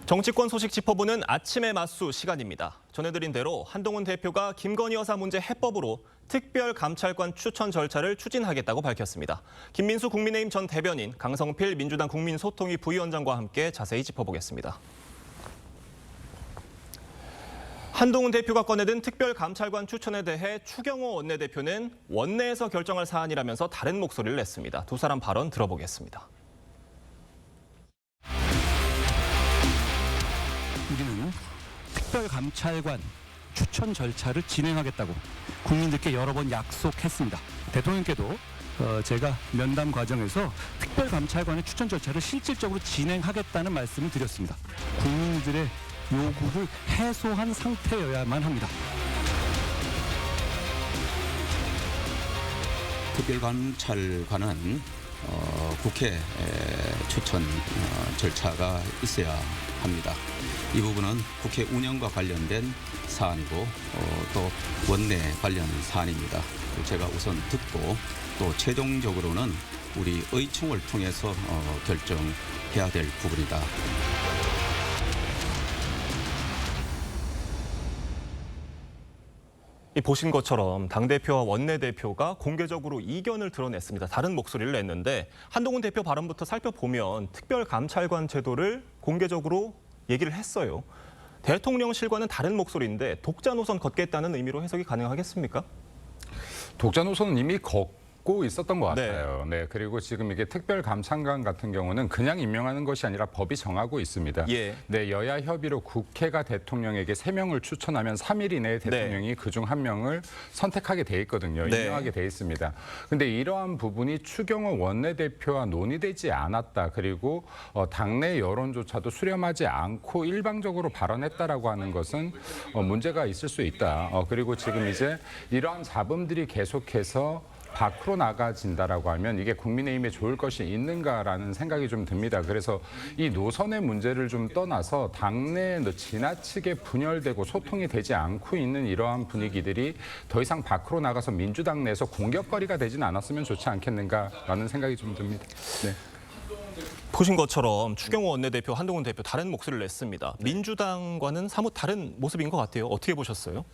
정치권 소식 짚어보는 아침의 맞수 시간입니다. 전해드린 대로 한동훈 대표가 김건희 여사 문제 해법으로 특별감찰관 추천 절차를 추진하겠다고 밝혔습니다. 김민수 국민의힘 전 대변인, 강성필 민주당 국민소통위 부위원장과 함께 자세히 짚어보겠습니다. 한동훈 대표가 꺼내든 특별감찰관 추천에 대해 추경호 원내대표는 원내에서 결정할 사안이라면서 다른 목소리를 냈습니다. 두 사람 발언 들어보겠습니다. 우리는 특별감찰관 추천 절차를 진행하겠다고 국민들께 여러 번 약속했습니다. 대통령께도 제가 면담 과정에서 특별감찰관의 추천 절차를 실질적으로 진행하겠다는 말씀을 드렸습니다. 국민들의 요구를 해소한 상태여야만 합니다. 특별감찰관은 국회 추천 절차가 있어야 합니다. 이 부분은 국회 운영과 관련된 사안이고 또 원내 관련 사안입니다. 제가 우선 듣고 또 최종적으로는 우리 의총을 통해서 결정해야 될 부분이다. 보신 것처럼 당대표와 원내대표가 공개적으로 이견을 드러냈습니다. 다른 목소리를 냈는데 한동훈 대표 발언부터 살펴보면 특별감찰관 제도를 공개적으로 얘기를 했어요. 대통령실과는 다른 목소리인데 독자 노선 걷겠다는 의미로 해석이 가능하겠습니까? 독자 노선은 이미 걷고 있었던 것 같아요. 네, 그리고 지금 이게 특별감찰관 같은 경우는 그냥 임명하는 것이 아니라 법이 정하고 있습니다. 예. 네, 여야 협의로 국회가 대통령에게 3명을 추천하면 3일 이내에 대통령이 그중 1명을 선택하게 돼 있거든요. 임명하게 돼 있습니다. 근데 이러한 부분이 추경호 원내대표와 논의되지 않았다. 그리고 당내 여론조차도 수렴하지 않고 일방적으로 발언했다라고 하는 것은 문제가 있을 수 있다. 그리고 지금 이제 이러한 잡음들이 계속해서 밖으로 나가진다라고 하면 이게 국민의힘에 좋을 것이 있는가라는 생각이 좀 듭니다. 그래서 이 노선의 문제를 좀 떠나서 당내에 지나치게 분열되고 소통이 되지 않고 있는 이러한 분위기들이 더 이상 밖으로 나가서 민주당 내에서 공격거리가 되진 않았으면 좋지 않겠는가라는 생각이 좀 듭니다. 네. 보신 것처럼 추경호 원내대표, 한동훈 대표 다른 목소리를 냈습니다. 민주당과는 사뭇 다른 모습인 것 같아요. 어떻게 보셨어요?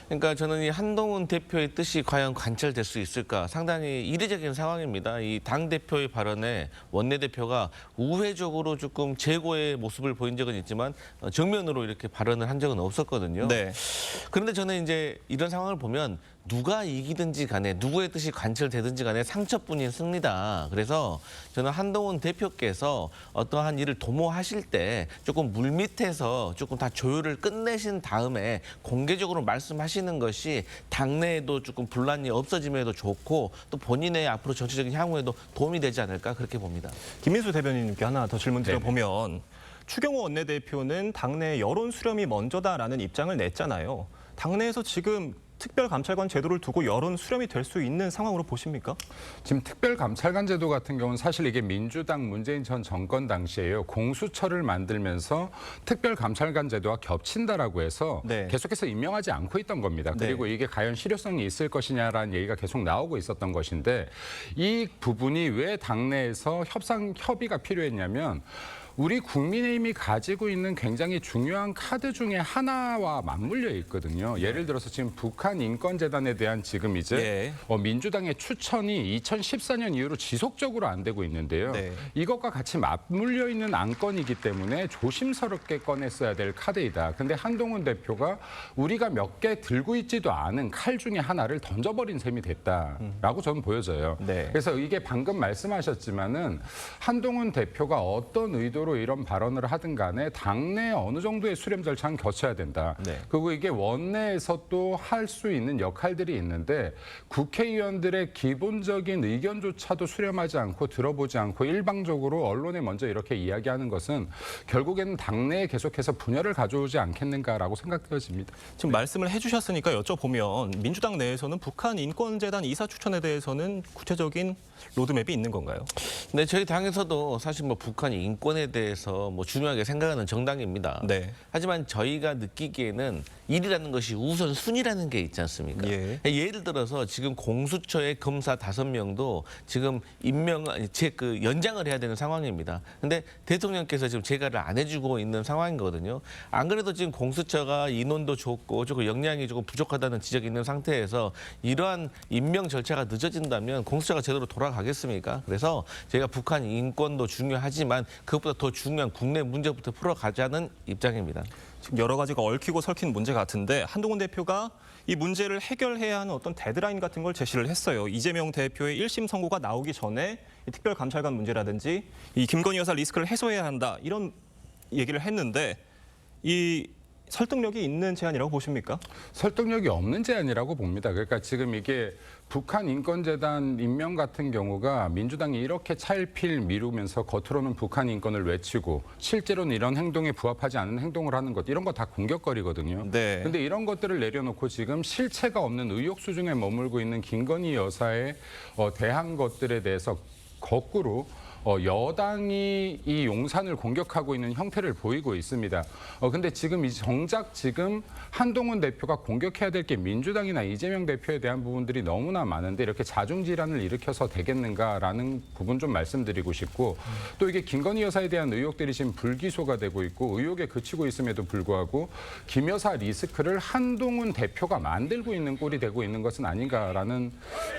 그러니까 저는 이 한동훈 대표의 뜻이 과연 관철될 수 있을까 상당히 이례적인 상황입니다. 이 당대표의 발언에 원내대표가 우회적으로 조금 재고의 모습을 보인 적은 있지만 정면으로 이렇게 발언을 한 적은 없었거든요. 네. 그런데 저는 이제 이런 상황을 보면 누가 이기든지 간에 누구의 뜻이 관철되든지 간에 상처뿐인 승리다. 그래서 저는 한동훈 대표께서 어떠한 일을 도모하실 때 조금 물밑에서 조금 다 조율을 끝내신 다음에 공개적으로 말씀하시는 것이 당내에도 조금 분란이 없어짐에도 좋고 또 본인의 앞으로 정치적인 향후에도 도움이 되지 않을까 그렇게 봅니다. 김민수 대변인님께 하나 더 질문 드려보면 추경호 원내대표는 당내 여론 수렴이 먼저다라는 입장을 냈잖아요. 당내에서 지금 특별감찰관 제도를 두고 여론 수렴이 될 수 있는 상황으로 보십니까? 지금 특별감찰관 제도 같은 경우는 사실 이게 민주당 문재인 전 정권 당시에요. 공수처를 만들면서 특별감찰관 제도와 겹친다라고 해서 계속해서 임명하지 않고 있던 겁니다. 그리고 이게 과연 실효성이 있을 것이냐라는 얘기가 계속 나오고 있었던 것인데 이 부분이 왜 당내에서 협의가 필요했냐면 우리 국민의힘이 가지고 있는 굉장히 중요한 카드 중에 하나와 맞물려 있거든요. 예를 들어서 지금 북한 인권재단에 대한 지금 이제 민주당의 추천이 2014년 이후로 지속적으로 안 되고 있는데요. 이것과 같이 맞물려 있는 안건이기 때문에 조심스럽게 꺼냈어야 될 카드이다. 근데 한동훈 대표가 우리가 몇 개 들고 있지도 않은 칼 중에 하나를 던져버린 셈이 됐다라고 저는 보여져요. 그래서 이게 방금 말씀하셨지만은 한동훈 대표가 어떤 의도로 이런 발언을 하든 간에 당내 어느 정도의 수렴 절차는 거쳐야 된다. 그리고 이게 원내에서 또 할 수 있는 역할들이 있는데 국회의원들의 기본적인 의견조차도 수렴하지 않고 들어보지 않고 일방적으로 언론에 먼저 이렇게 이야기하는 것은 결국에는 당내에 계속해서 분열을 가져오지 않겠는가라고 생각되어집니다. 지금 말씀을 해주셨으니까 여쭤보면 민주당 내에서는 북한 인권재단 이사 추천에 대해서는 구체적인 로드맵이 있는 건가요? 네, 저희 당에서도 사실 뭐 북한이 인권에 대해서 뭐 중요하게 생각하는 정당입니다. 네. 하지만 저희가 느끼기에는 일이라는 것이 우선순위라는 게 있지 않습니까? 예. 예를 들어서 지금 공수처의 검사 5명도 지금 연장을 해야 되는 상황입니다. 근데 대통령께서 지금 재가를 안 해주고 있는 상황이거든요. 안 그래도 지금 공수처가 인원도 좋고 조금 역량이 조금 부족하다는 지적이 있는 상태에서 이러한 임명 절차가 늦어진다면 공수처가 제대로 돌아가겠습니까? 그래서 저희가 북한 인권도 중요하지만 그것보다 더 중요한 국내 문제부터 풀어가자는 입장입니다. 지금 여러 가지가 얽히고 설킨 문제 같은데 한동훈 대표가 이 문제를 해결해야 하는 어떤 데드라인 같은 걸 제시를 했어요. 이재명 대표의 1심 선고가 나오기 전에 이 특별감찰관 문제라든지 이 김건희 여사 리스크를 해소해야 한다 이런 얘기를 했는데 이 설득력이 있는 제안이라고 보십니까? 설득력이 없는 제안이라고 봅니다. 그러니까 지금 이게 북한 인권재단 임명 같은 경우가 민주당이 이렇게 차일피일 미루면서 겉으로는 북한 인권을 외치고 실제로는 이런 행동에 부합하지 않는 행동을 하는 것 이런 거 다 공격거리거든요. 네. 근데 이런 것들을 내려놓고 지금 실체가 없는 의혹 수중에 머물고 있는 김건희 여사에 대한 것들에 대해서 거꾸로 여당이 이 용산을 공격하고 있는 형태를 보이고 있습니다. 근데 지금 정작 지금 한동훈 대표가 공격해야 될 게 민주당이나 이재명 대표에 대한 부분들이 너무나 많은데 이렇게 자중질환을 일으켜서 되겠는가라는 부분 좀 말씀드리고 싶고 또 이게 김건희 여사에 대한 의혹들이 지금 불기소가 되고 있고 의혹에 그치고 있음에도 불구하고 김 여사 리스크를 한동훈 대표가 만들고 있는 꼴이 되고 있는 것은 아닌가라는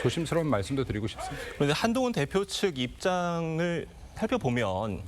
조심스러운 말씀도 드리고 싶습니다. 그런데 한동훈 대표 측 입장을 살펴보면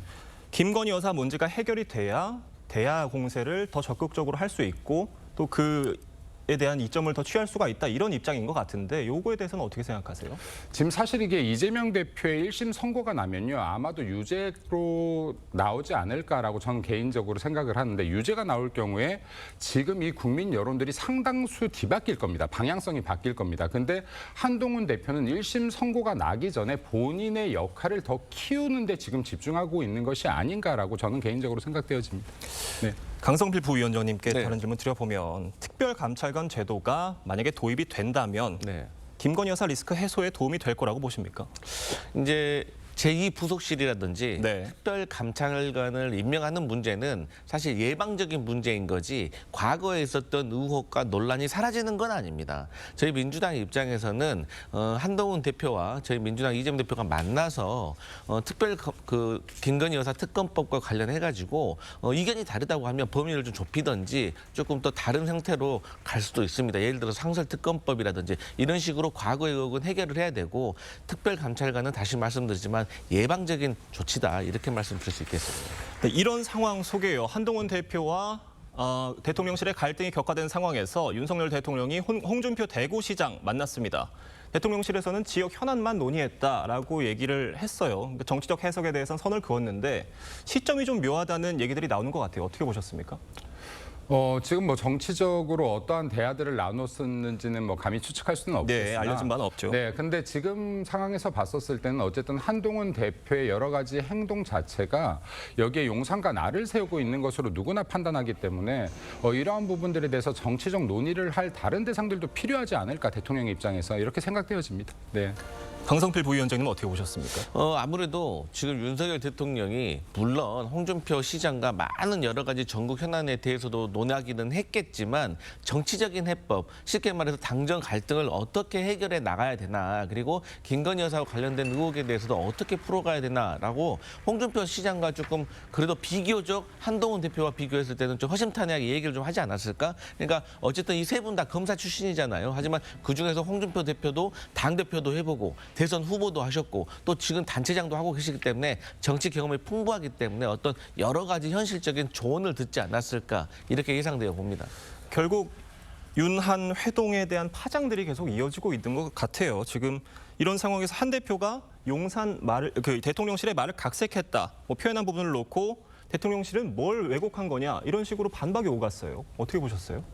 김건희 여사 문제가 해결이 돼야 대야 공세를 더 적극적으로 할 수 있고 또 그에 대한 이점을 더 취할 수가 있다 이런 입장인 것 같은데 요거에 대해서는 어떻게 생각하세요? 지금 사실 이게 이재명 대표의 1심 선고가 나면요. 아마도 유죄로 나오지 않을까라고 저는 개인적으로 생각을 하는데 유죄가 나올 경우에 지금 이 국민 여론들이 상당수 뒤바뀔 겁니다. 방향성이 바뀔 겁니다. 근데 한동훈 대표는 1심 선고가 나기 전에 본인의 역할을 더 키우는 데 지금 집중하고 있는 것이 아닌가라고 저는 개인적으로 생각되어집니다. 네. 강성필 부위원장님께 네. 다른 질문 드려보면 특별감찰관 제도가 만약에 도입이 된다면 김건희 여사 리스크 해소에 도움이 될 거라고 보십니까? 이제 제2부속실이라든지 네. 특별감찰관을 임명하는 문제는 사실 예방적인 문제인 거지 과거에 있었던 의혹과 논란이 사라지는 건 아닙니다. 저희 민주당 입장에서는 한동훈 대표와 저희 민주당 이재명 대표가 만나서 김건희 여사 특검법과 관련해가지고 의견이 다르다고 하면 범위를 좀 좁히든지 조금 더 다른 형태로 갈 수도 있습니다. 예를 들어 상설특검법이라든지 이런 식으로 과거의 의혹은 해결을 해야 되고 특별감찰관은 다시 말씀드리지만 예방적인 조치다 이렇게 말씀드릴 수 있겠습니다. 네, 이런 상황 속에요. 한동훈 대표와 대통령실의 갈등이 격화된 상황에서 윤석열 대통령이 홍준표 대구시장 만났습니다. 대통령실에서는 지역 현안만 논의했다라고 얘기를 했어요. 그러니까 정치적 해석에 대해서는 선을 그었는데 시점이 좀 묘하다는 얘기들이 나오는 것 같아요. 어떻게 보셨습니까? 지금 뭐 정치적으로 어떠한 대화들을 나눴었는지는 뭐 감히 추측할 수는 없겠으나 네, 알려진 바는 없죠. 네, 근데 지금 상황에서 봤었을 때는 어쨌든 한동훈 대표의 여러 가지 행동 자체가 여기에 용산과 나를 세우고 있는 것으로 누구나 판단하기 때문에 이러한 부분들에 대해서 정치적 논의를 할 다른 대상들도 필요하지 않을까 대통령 입장에서 이렇게 생각되어집니다. 네. 강성필 부위원장님은 어떻게 보셨습니까? 아무래도 지금 윤석열 대통령이 물론 홍준표 시장과 많은 여러 가지 전국 현안에 대해서도 논하기는 했겠지만 정치적인 해법, 쉽게 말해서 당정 갈등을 어떻게 해결해 나가야 되나 그리고 김건희 여사와 관련된 의혹에 대해서도 어떻게 풀어가야 되나라고 홍준표 시장과 조금 그래도 비교적 한동훈 대표와 비교했을 때는 좀 허심탄회하게 얘기를 좀 하지 않았을까? 그러니까 어쨌든 이 세 분 다 검사 출신이잖아요. 하지만 그중에서 홍준표 대표도 당대표도 해보고 대선 후보도 하셨고 또 지금 단체장도 하고 계시기 때문에 정치 경험이 풍부하기 때문에 어떤 여러 가지 현실적인 조언을 듣지 않았을까 이렇게 예상되어 봅니다. 결국 윤한 회동에 대한 파장들이 계속 이어지고 있는 것 같아요. 지금 이런 상황에서 한 대표가 용산 말을 대통령실의 말을 각색했다 뭐 표현한 부분을 놓고 대통령실은 뭘 왜곡한 거냐 이런 식으로 반박이 오갔어요. 어떻게 보셨어요?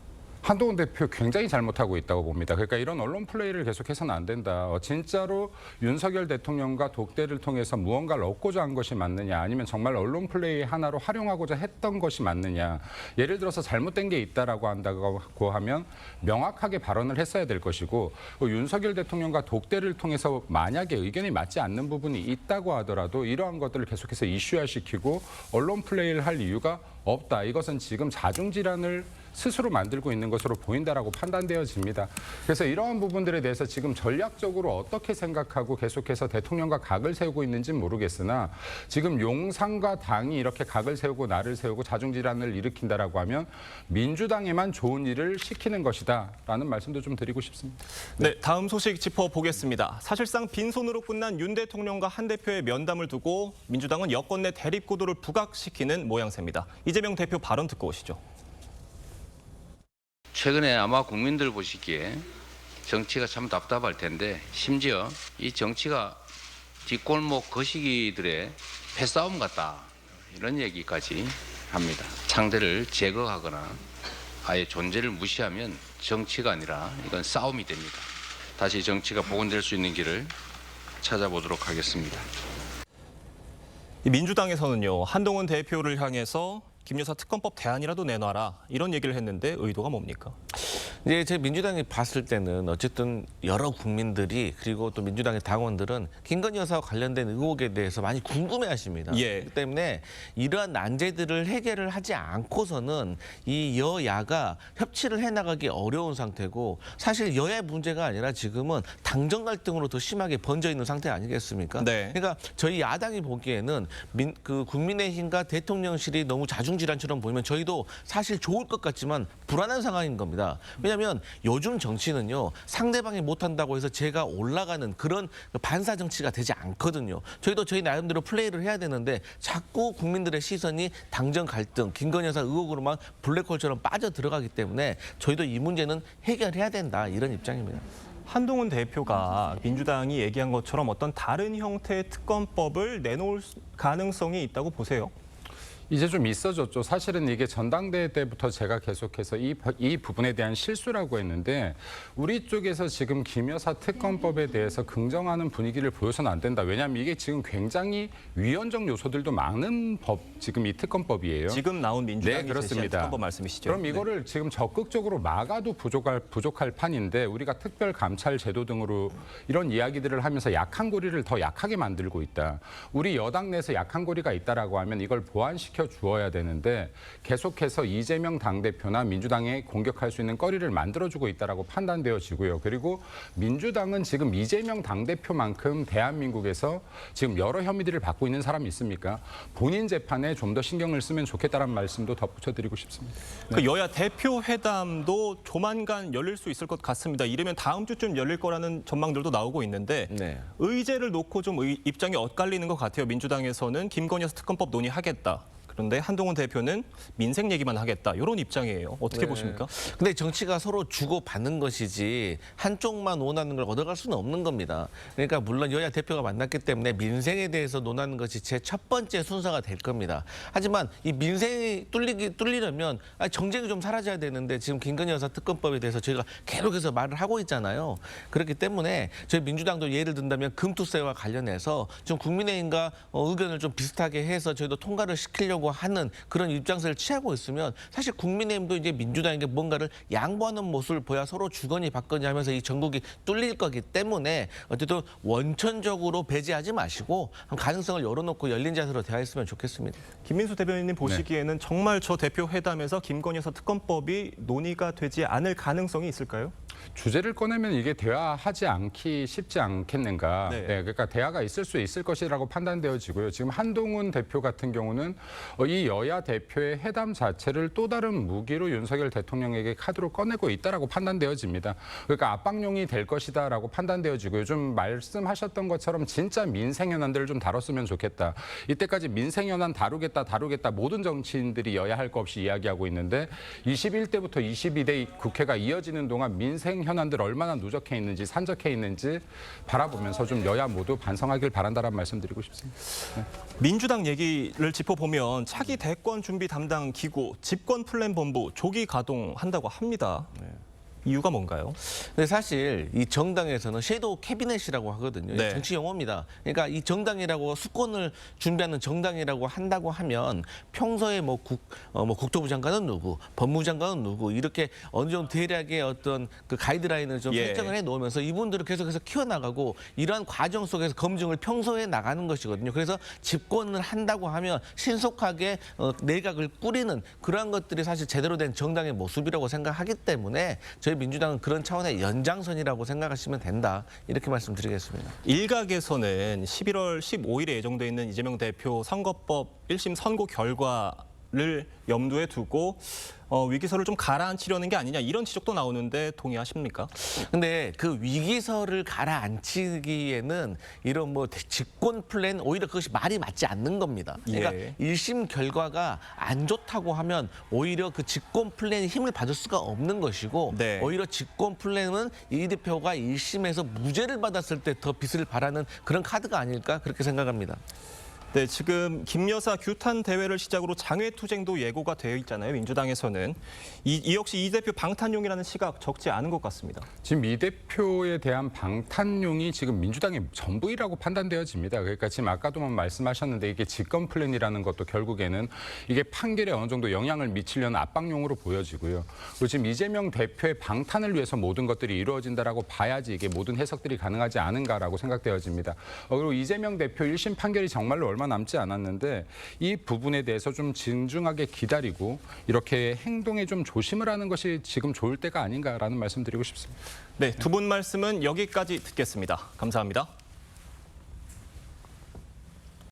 한동훈 대표 굉장히 잘못하고 있다고 봅니다. 그러니까 이런 언론 플레이를 계속해서는 안 된다. 진짜로 윤석열 대통령과 독대를 통해서 무언가를 얻고자 한 것이 맞느냐, 아니면 정말 언론 플레이 하나로 활용하고자 했던 것이 맞느냐. 예를 들어서 잘못된 게 있다라고 한다고 하면 명확하게 발언을 했어야 될 것이고, 윤석열 대통령과 독대를 통해서 만약에 의견이 맞지 않는 부분이 있다고 하더라도 이러한 것들을 계속해서 이슈화시키고 언론 플레이를 할 이유가 없다. 이것은 지금 자중질환을 스스로 만들고 있는 것으로 보인다라고 판단되어집니다. 그래서 이러한 부분들에 대해서 지금 전략적으로 어떻게 생각하고 계속해서 대통령과 각을 세우고 있는지는 모르겠으나, 지금 용산과 당이 이렇게 각을 세우고 나를 세우고 자중질환을 일으킨다라고 하면 민주당에만 좋은 일을 시키는 것이다라는 말씀도 좀 드리고 싶습니다. 네, 다음 소식 짚어보겠습니다. 사실상 빈손으로 끝난 윤 대통령과 한 대표의 면담을 두고 민주당은 여권 내 대립구도를 부각시키는 모양새입니다. 이재명 대표 발언 듣고 오시죠. 최근에 아마 국민들 보시기에 정치가 참 답답할 텐데, 심지어 이 정치가 뒷골목 거시기들의 패싸움 같다, 이런 얘기까지 합니다. 상대를 제거하거나 아예 존재를 무시하면 정치가 아니라 이건 싸움이 됩니다. 다시 정치가 복원될 수 있는 길을 찾아보도록 하겠습니다. 민주당에서는요, 한동훈 대표를 향해서 김 여사 특검법 대안이라도 내놔라, 이런 얘기를 했는데 의도가 뭡니까? 이제 제 민주당이 봤을 때는 어쨌든 여러 국민들이, 그리고 또 민주당의 당원들은 김건희 여사와 관련된 의혹에 대해서 많이 궁금해하십니다. 예. 그렇기 때문에 이러한 난제들을 해결을 하지 않고서는 이 여야가 협치를 해나가기 어려운 상태고, 사실 여야의 문제가 아니라 지금은 당정 갈등으로 더 심하게 번져 있는 상태 아니겠습니까? 네. 그러니까 저희 야당이 보기에는 국민의힘과 대통령실이 너무 자중질환처럼 보이면 저희도 사실 좋을 것 같지만 불안한 상황인 겁니다. 왜냐하면 요즘 정치는요, 상대방이 못한다고 해서 제가 올라가는 그런 반사 정치가 되지 않거든요. 저희도 저희 나름대로 플레이를 해야 되는데 자꾸 국민들의 시선이 당정 갈등, 김건희 여사 의혹으로만 블랙홀처럼 빠져 들어가기 때문에 저희도 이 문제는 해결해야 된다, 이런 입장입니다. 한동훈 대표가 민주당이 얘기한 것처럼 어떤 다른 형태의 특검법을 내놓을 가능성이 있다고 보세요? 이제 좀 있어졌죠. 사실은 이게 전당대회 때부터 제가 계속해서 이 부분에 대한 실수라고 했는데, 우리 쪽에서 지금 김 여사 특검법에 대해서 긍정하는 분위기를 보여서는 안 된다. 왜냐하면 이게 지금 굉장히 위헌적 요소들도 많은 법, 지금 이 특검법이에요. 지금 나온 민주당이 네, 제시한 특검법 말씀이시죠? 그럼 이거를 지금 적극적으로 막아도 부족할 판인데, 우리가 특별감찰 제도 등으로 이런 이야기들을 하면서 약한 고리를 더 약하게 만들고 있다. 우리 여당 내에서 약한 고리가 있다라고 하면 이걸 보완시켜 주어야 되는데, 계속해서 이재명 당대표나 민주당에 공격할 수 있는 거리를 만들어주고 있다라고 판단되어지고요. 그리고 민주당은 지금 이재명 당대표만큼 대한민국에서 지금 여러 혐의들을 받고 있는 사람이 있습니까? 본인 재판에 좀 더 신경을 쓰면 좋겠다는 말씀도 덧붙여드리고 싶습니다. 그 여야 대표 회담도 조만간 열릴 수 있을 것 같습니다. 이르면 다음 주쯤 열릴 거라는 전망들도 나오고 있는데, 네. 의제를 놓고 좀 입장이 엇갈리는 것 같아요. 민주당에서는 김건희 여사 특검법 논의하겠다. 그런데 한동훈 대표는 민생 얘기만 하겠다, 이런 입장이에요. 어떻게 보십니까? 근데 정치가 서로 주고받는 것이지 한쪽만 원하는 걸 얻어갈 수는 없는 겁니다. 그러니까 물론 여야 대표가 만났기 때문에 민생에 대해서 논하는 것이 제 첫 번째 순서가 될 겁니다. 하지만 이 민생이 뚫리려면 정쟁이 좀 사라져야 되는데, 지금 김건희 여사 특검법에 대해서 저희가 계속해서 말을 하고 있잖아요. 그렇기 때문에 저희 민주당도 예를 든다면 금투세와 관련해서 좀 국민의힘과 의견을 좀 비슷하게 해서 저희도 통과를 시키려고 하는 그런 입장세를 취하고 있으면, 사실 국민의힘도 이제 민주당에게 뭔가를 양보하는 모습을 보여 서로 주거니 받거니 하면서 이 전국이 뚫릴 거기 때문에 어쨌든 원천적으로 배제하지 마시고 가능성을 열어놓고 열린 자세로 대화했으면 좋겠습니다. 김민수 대변인님 보시기에는 정말 저 대표 회담에서 김건희 여사 특검법이 논의가 되지 않을 가능성이 있을까요? 주제를 꺼내면 이게 대화하지 않기 쉽지 않겠는가. 네. 네, 그러니까 대화가 있을 수 있을 것이라고 판단되어지고요. 지금 한동훈 대표 같은 경우는 이 여야 대표의 회담 자체를 또 다른 무기로 윤석열 대통령에게 카드로 꺼내고 있다라고 판단되어집니다. 그러니까 압박용이 될 것이다라고 판단되어지고요. 좀 말씀하셨던 것처럼 진짜 민생 현안들을 좀 다뤘으면 좋겠다. 이때까지 민생 현안 다루겠다 모든 정치인들이 여야 할 거 없이 이야기하고 있는데, 21대부터 22대 국회가 이어지는 동안 민생 민생 현안들 얼마나 누적해 있는지 산적해 있는지 바라보면서 좀 여야 모두 반성하길 바란다는 말씀드리고 싶습니다. 네. 민주당 얘기를 짚어보면 차기 대권 준비 담당 기구 집권 플랜 본부 조기 가동한다고 합니다. 이유가 뭔가요? 근데 사실 이 정당에서는 섀도우 캐비넷이라고 하거든요. 네. 정치 용어입니다. 그러니까 이 정당이라고 수권을 준비하는 정당이라고 한다고 하면 평소에 국토부 장관은 누구, 법무부 장관은 누구 이렇게 어느 정도 대략의 어떤 그 가이드라인을 좀 설정을 해 놓으면서 이분들을 계속해서 키워나가고 이러한 과정 속에서 검증을 평소에 나가는 것이거든요. 그래서 집권을 한다고 하면 신속하게 내각을 꾸리는 그러한 것들이 사실 제대로 된 정당의 모습이라고 생각하기 때문에 저희 민주당은 그런 차원의 연장선이라고 생각하시면 된다. 이렇게 말씀드리겠습니다. 일각에서는 11월 15일에 예정돼 있는 이재명 대표 선거법 1심 선고 결과를 염두에 두고 위기설을 좀 가라앉히려는 게 아니냐 이런 지적도 나오는데 동의하십니까? 근데 그 위기설을 가라앉히기에는 이런 집권 플랜 오히려 그것이 말이 맞지 않는 겁니다. 그러니까 예. 1심 결과가 안 좋다고 하면 오히려 그 집권 플랜이 힘을 받을 수가 없는 것이고 네. 오히려 집권 플랜은 이 대표가 1심에서 무죄를 받았을 때 더 빛을 발하는 그런 카드가 아닐까 그렇게 생각합니다. 네, 지금 김 여사 규탄 대회를 시작으로 장외투쟁도 예고가 되어 있잖아요. 민주당에서는 이 역시 이 대표 방탄용이라는 시각 적지 않은 것 같습니다. 지금 이 대표에 대한 방탄용이 지금 민주당의 전부이라고 판단되어집니다. 그러니까 지금 아까도 말씀하셨는데 이게 집권 플랜이라는 것도 결국에는 이게 판결에 어느 정도 영향을 미치려는 압박용으로 보여지고요. 그리고 지금 이재명 대표의 방탄을 위해서 모든 것들이 이루어진다라고 봐야지 이게 모든 해석들이 가능하지 않은가라고 생각되어집니다. 그리고 이재명 대표 1심 판결이 정말로 얼마 남지 않았는데 이 부분에 대해서 좀 진중하게 기다리고 이렇게 행동에 좀 조심을 하는 것이 지금 좋을 때가 아닌가라는 말씀드리고 싶습니다. 네, 두 분 말씀은 여기까지 듣겠습니다. 감사합니다.